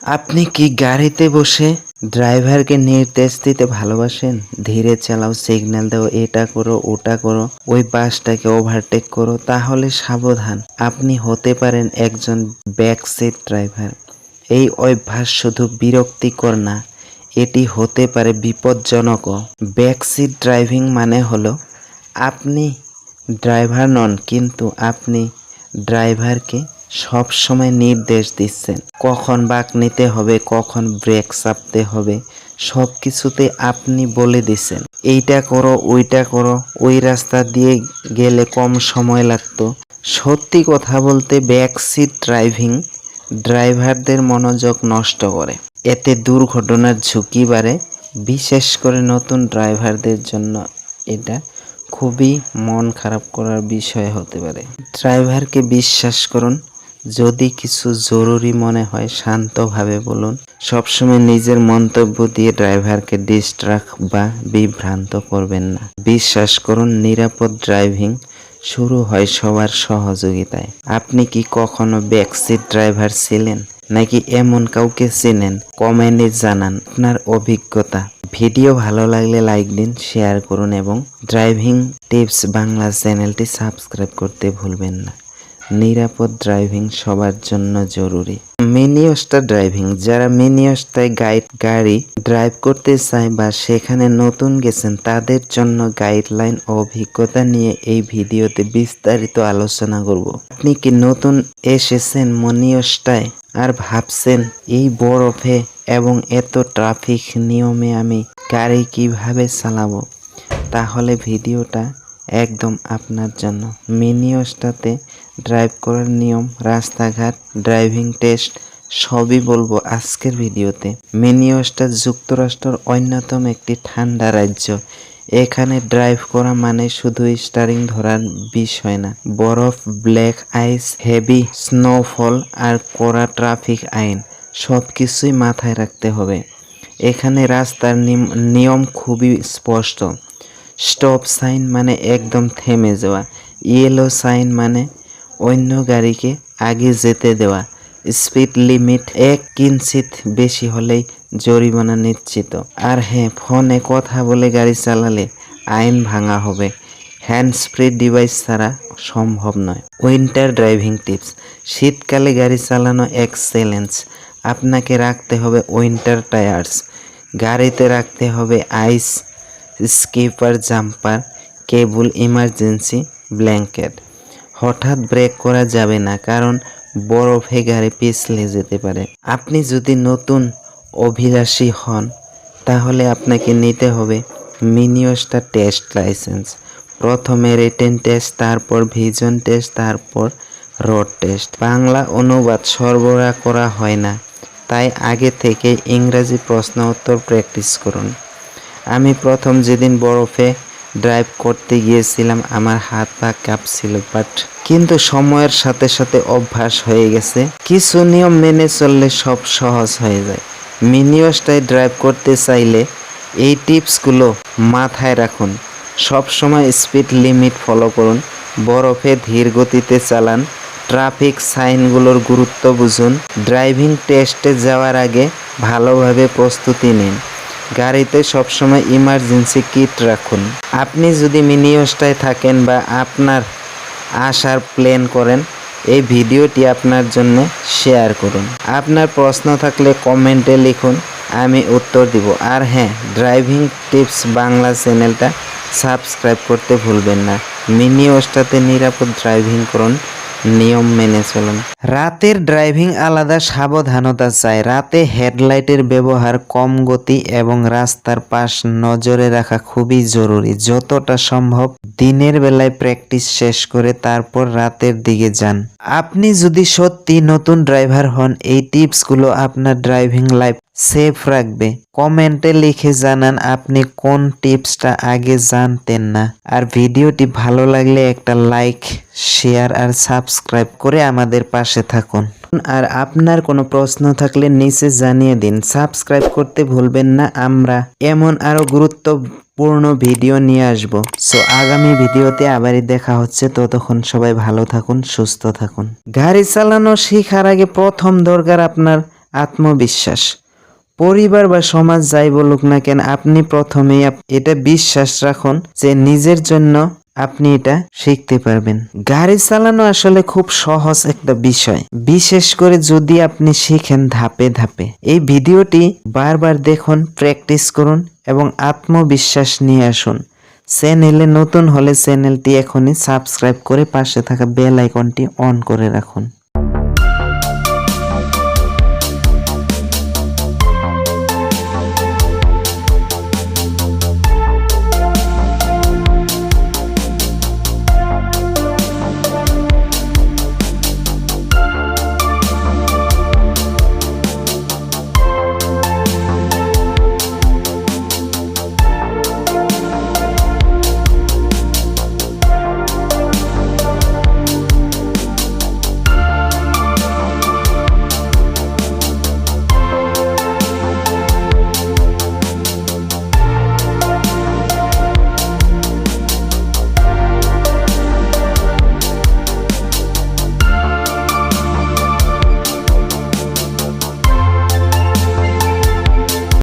আপনি কি গাড়িতে বসে ড্রাইভারকে নির্দেশ দিতে ভালোবাসেন? ধীরে চালাও, সিগন্যাল দাও, এটা করো, ওটা করো, ওই বাসটাকে ওভারটেক করো। তাহলে সাবধান, আপনি হতে পারেন একজন ব্যাকসিট ড্রাইভার। এই অভ্যাস শুধু বিরক্তিকর না, এটি হতে পারে বিপজ্জনকও। ব্যাকসিট ড্রাইভিং মানে হলো আপনি ড্রাইভার নন, কিন্তু আপনি ড্রাইভারকে সব সময় নির্দেশ দিচ্ছেন, কখন বাঁক নিতে হবে, কখন ব্রেক চাপতে হবে, সব কিছুতে আপনি বলে দিচ্ছেন এইটা করো, ওইটা করো, ওই রাস্তা দিয়ে গেলে কম সময় লাগতো। সত্যি কথা বলতে ব্যাকসিট ড্রাইভিং ড্রাইভারদের মনোযোগ নষ্ট করে, এতে দুর্ঘটনার ঝুঁকি বাড়ে। বিশেষ করে নতুন ড্রাইভারদের জন্য এটা খুবই মন খারাপ করার বিষয় হতে পারে। ড্রাইভারকে বিশ্বাস করুন, যদি কিছু জরুরি মনে হয় শান্তভাবে বলুন। সবসময় নিজের মন্তব্য দিয়ে ড্রাইভারকে ডিস্ট্রাক্ট বা বিভ্রান্ত করবেন না। বিশ্বাস করুন, নিরাপদ ড্রাইভিং শুরু হয় সবার সহযোগিতায়। আপনি কি কখনো ব্যাকসিট ড্রাইভার ছিলেন, নাকি এমন কাউকে চেনেন? কমেন্টে জানান আপনার অভিজ্ঞতা। ভিডিও ভালো লাগলে লাইক দিন, শেয়ার করুন এবং ড্রাইভিং টিপস বাংলা চ্যানেলটি সাবস্ক্রাইব করতে ভুলবেন না। নিরাপদ ড্রাইভিং সবার জন্য জরুরি। মিনি অস্টা ড্রাইভিং, যারা মিনি অস্টায় গাড়ি ড্রাইভ করতে চায় বা সেখানে নতুন গেছেন, তাদের জন্য গাইডলাইন ও অভিজ্ঞতা নিয়ে এই ভিডিওতে বিস্তারিত আলোচনা করব। আপনি কি নতুন এসেছেন মিনি অস্টায় আর ভাবছেন এই বরফে এবং এত ট্রাফিক নিয়মে আমি গাড়ি কিভাবে চালাবো? তাহলে ভিডিওটা একদম আপনার জন্য। মিনি অস্টাতে ড্রাইভ করার নিয়ম, রাস্তাঘাট, ড্রাইভিং টেস্ট সবই বলবো আজকের ভিডিওতে। মিনি অস্টা যুক্তরাষ্ট্রের অন্যতম একটি ঠান্ডা রাজ্য। এখানে ড্রাইভ করা মানে শুধু স্টারিং ধরার বিষয় না, বরফ, ব্ল্যাক আইস, হেভি স্নোফল আর কড়া ট্রাফিক আইন সব কিছুই মাথায় রাখতে হবে। এখানে রাস্তার নিয়ম খুবই স্পষ্ট। স্টপ সাইন মানে একদম থেমে যাওয়া, ইয়েলো সাইন মানে অন্য গাড়িকে আগে যেতে দেওয়া, স্পিড লিমিট 1 কিঞ্চিত বেশি হলেই জরিমানা নিশ্চিত। আর হ্যাঁ, ফোনে কথা বলে গাড়ি চালালে আইন ভাঙা হবে। হ্যান্ডস ফ্রি ডিভাইস ছাড়া সম্ভব নয়। উইন্টার ড্রাইভিং টিপস, শীতকালে গাড়ি চালানো এক চ্যালেঞ্জ। আপনাকে রাখতে হবে উইন্টার টায়ার্স, গাড়িতে রাখতে হবে আইস স্কিপার, জাম্পার, কেবল, ইমার্জেন্সি ব্ল্যাঙ্কেট। হঠাৎ ব্রেক করা যাবে না, কারণ বরফে গাড়ি পিছলে যেতে পারে। আপনি যদি নতুন অভিলাষী হন, তাহলে আপনাকে নিতে হবে মিনি অস্টা টেস্ট লাইসেন্স। প্রথমে রিটেন টেস্ট, তারপর ভিজন টেস্ট, তারপর রোড টেস্ট। বাংলা অনুবাদ সরবরাহ করা হয় না, তাই আগে থেকে ইংরেজি প্রশ্ন উত্তর প্র্যাকটিস করুন। আমি প্রথম যেদিন বরফে ড্রাইভ করতে গিয়েছিলাম, আমার হাত পা কাঁপছিল, কিন্তু সময়ের সাথে সাথে অভ্যাস হয়ে গেছে। কিছু নিয়ম মেনে চললে সব সহজ হয়ে যায়। মিনি অস্টায় ড্রাইভ করতে চাইলে এই টিপসগুলো মাথায় রাখুন। সব সময় স্পিড লিমিট ফলো করুন, বরফে ধীর গতিতে চালান, ট্রাফিক সাইনগুলোর গুরুত্ব বুঝুন, ড্রাইভিং টেস্টে যাওয়ার আগে ভালোভাবে প্রস্তুতি নিন, গাড়িতে সবসময় ইমার্জেন্সি কিট রাখুন। আপনি যদি মিনি অস্টায় থাকেন বা আপনার আসার প্ল্যান করেন, এই ভিডিওটি আপনার জন্য শেয়ার করুন। আপনার প্রশ্ন থাকলে কমেন্টে লিখুন, আমি উত্তর দিব। আর হ্যাঁ, ড্রাইভিং টিপস বাংলা চ্যানেলটা সাবস্ক্রাইব করতে ভুলবেন না। মিনি অস্টাতে নিরাপদ ড্রাইভিং করুন, নিয়ম মেনে চলুন। রাতের ড্রাইভিং আলাদা সাবধানতা চাই। রাতে হেডলাইটের ব্যবহার, কম গতি এবং রাস্তার পাশ নজরে রাখা খুবই জরুরি। যতটা সম্ভব দিনের বেলায় প্র্যাকটিস শেষ করে তারপর রাতের দিকে যান। আপনি যদি সত্যি নতুন ড্রাইভার হন, এই টিপসগুলো আপনার ড্রাইভিং লাইফ সেফ রাখবে। কমেন্টে লিখে জানান আপনি কোন টিপসটা আগে জানতেন না। আর ভিডিওটি ভালো লাগলে একটা লাইক, শেয়ার আর সাবস্ক্রাইব করে আমাদের পাশে থাকুন। আর আপনার কোনো প্রশ্ন থাকলে নিচে জানিয়ে দিন। সাবস্ক্রাইব করতে ভুলবেন না। আমরা এমন আরো গুরুত্বপূর্ণ ভিডিও নিয়ে আসব। সো আগামী ভিডিওতে আবারই দেখা হচ্ছে। ততক্ষণ সবাই ভালো থাকুন, সুস্থ থাকুন। গাড়ি চালানো শেখার আগে প্রথম দরকার আপনার আত্মবিশ্বাস। পরিবার বা সমাজ যাই বলুক না কেন, আপনি প্রথমেই এটা বিশ্বাস রাখুন যে নিজের জন্য আপনি এটা শিখতে পারবেন। গাড়ি চালানো আসলে খুব সহজ একটা বিষয়, বিশেষ করে যদি আপনি শিখেন ধাপে ধাপে। এই ভিডিওটি বারবার দেখুন, প্র্যাকটিস করুন এবং আত্মবিশ্বাস নিয়ে আসুন। চ্যানেলে নতুন হলে চ্যানেলটি এখনই সাবস্ক্রাইব করে পাশে থাকা বেল আইকনটি অন করে রাখুন।